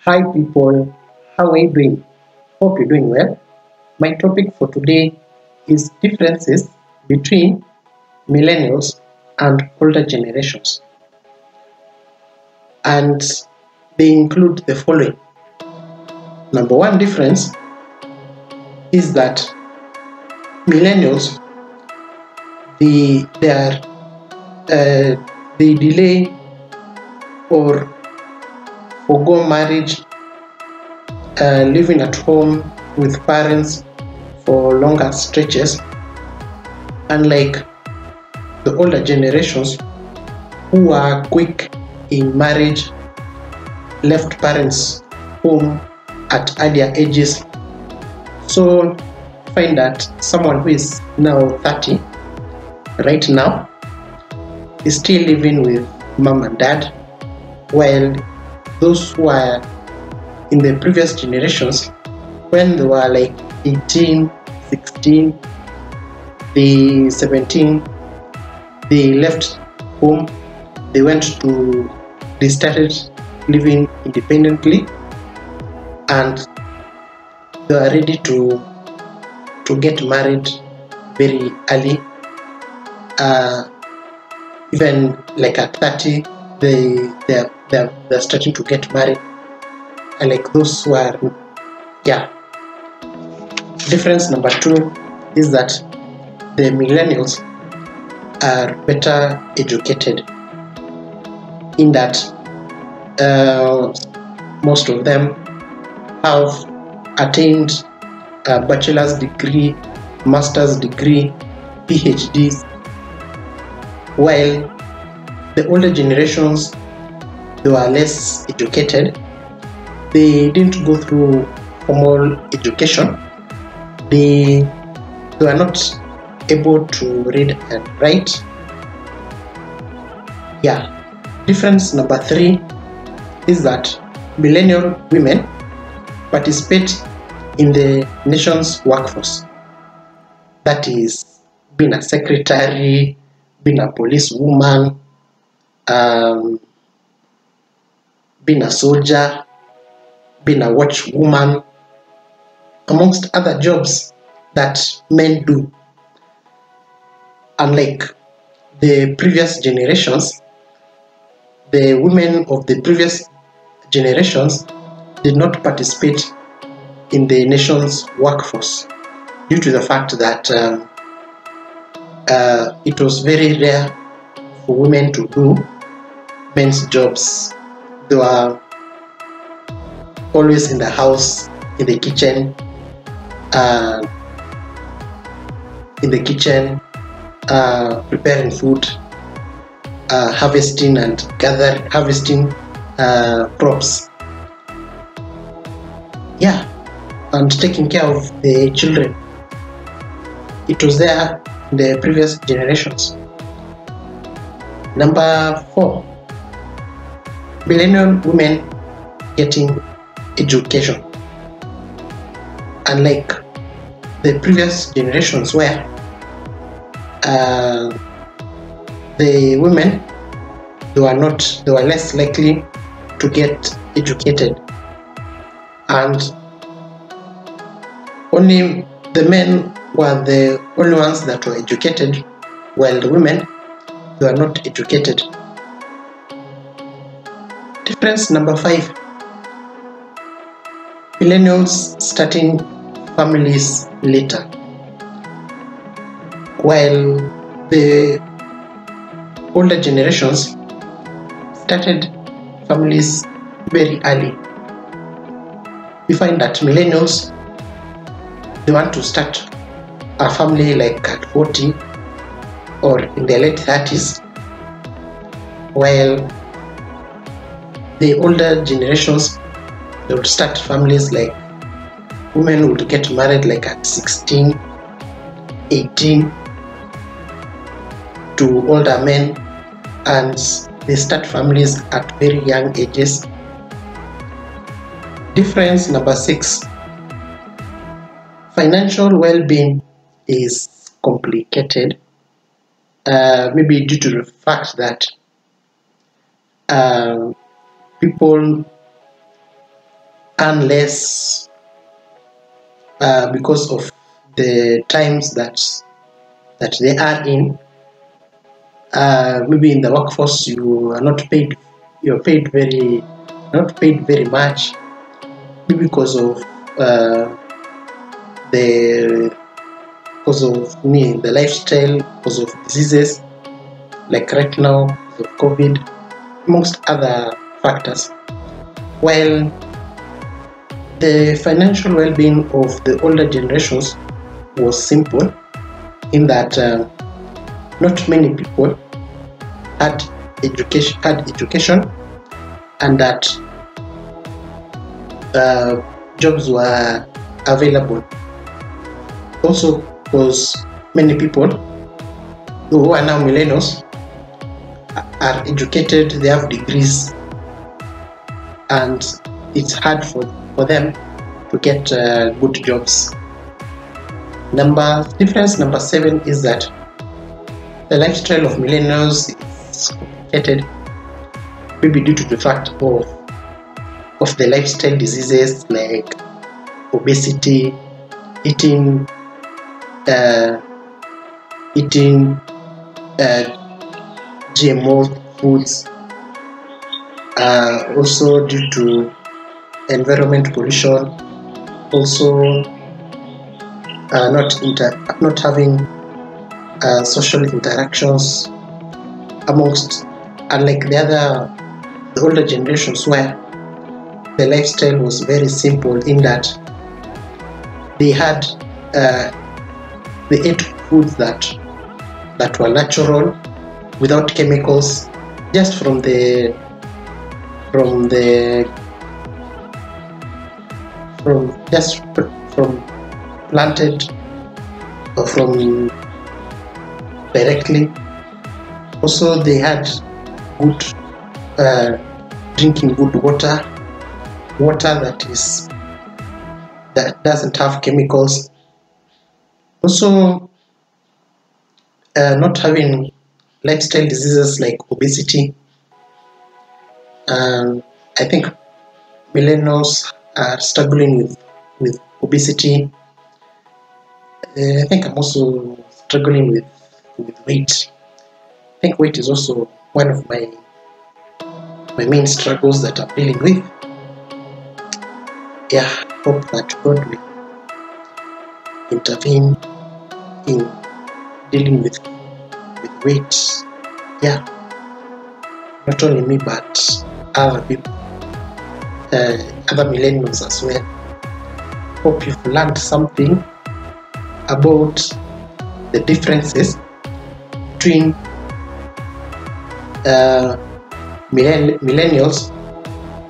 Hi people, how are you doing? Hope you're doing well. My topic for today is differences between millennials and older generations, and they include the following. Number one difference is that millennials they are they delay or forgo marriage, living at home with parents for longer stretches, unlike the older generations who are quick in marriage, left parents home at earlier ages. So find that someone who is now 30 right now is still living with mom and dad, while those who are in the previous generations, when they were like 18, 16, they 17, they left home, they started living independently, and they are ready to get married very early. Even like at 30, they're starting to get married. And like those who are, yeah. Difference number two is that the millennials are better educated, in that most of them have attained a bachelor's degree, master's degree, PhDs, while the older generations, they were less educated. They didn't go through formal education. They were not able to read and write. Yeah. Difference number three is that millennial women participate in the nation's workforce. That is, being a secretary, being a policewoman, being a soldier, being a watchwoman, amongst other jobs that men do. Unlike the previous generations, the women of the previous generations did not participate in the nation's workforce due to the fact that it was very rare for women to do men's jobs. They were always in the house, in the kitchen, preparing food, harvesting crops. Yeah, and taking care of the children. It was there in the previous generations. Number four, millennial women getting education. Unlike the previous generations where the women, they were less likely to get educated, and only the men were the only ones that were educated, while the women, they were not educated. Difference number five, millennials starting families later, while the older generations started families very early. We find that millennials, they want to start a family like at 40 or in their late 30s, while the older generations, they would start families like women would get married like at 16, 18 to older men, and they start families at very young ages. Difference number six, financial well-being is complicated, maybe due to the fact that people earn less because of the times that they are in. Maybe in the workforce you are not paid. You're paid not paid very much, maybe because of the the lifestyle, because of diseases like right now, because of COVID, amongst other factors. While the financial well-being of the older generations was simple, in that not many people had education, and that jobs were available. Also, because many people who are now millennials are educated, they have degrees, and it's hard for them to get good jobs. Difference number 7 is that the lifestyle of millennials is complicated, maybe due to the fact of the lifestyle diseases like obesity, eating GMO foods, also due to environment pollution, also not having social interactions amongst, unlike the older generations, where the lifestyle was very simple, in that they ate foods that were natural, without chemicals, just from planted, or from directly. Also, they had good drinking good water that doesn't have chemicals. Also, not having lifestyle diseases like obesity. I think millennials are struggling with obesity. I think I'm also struggling with weight. I think weight is also one of my main struggles that I'm dealing with. Yeah, hope that God will intervene in dealing with weight. Yeah, not only me, but other people, other millennials as well. Hope you've learned something about the differences between millennials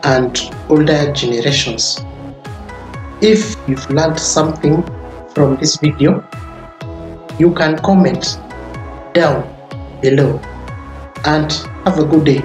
and older generations. If you've learned something from this video, you can comment down below, and have a good day.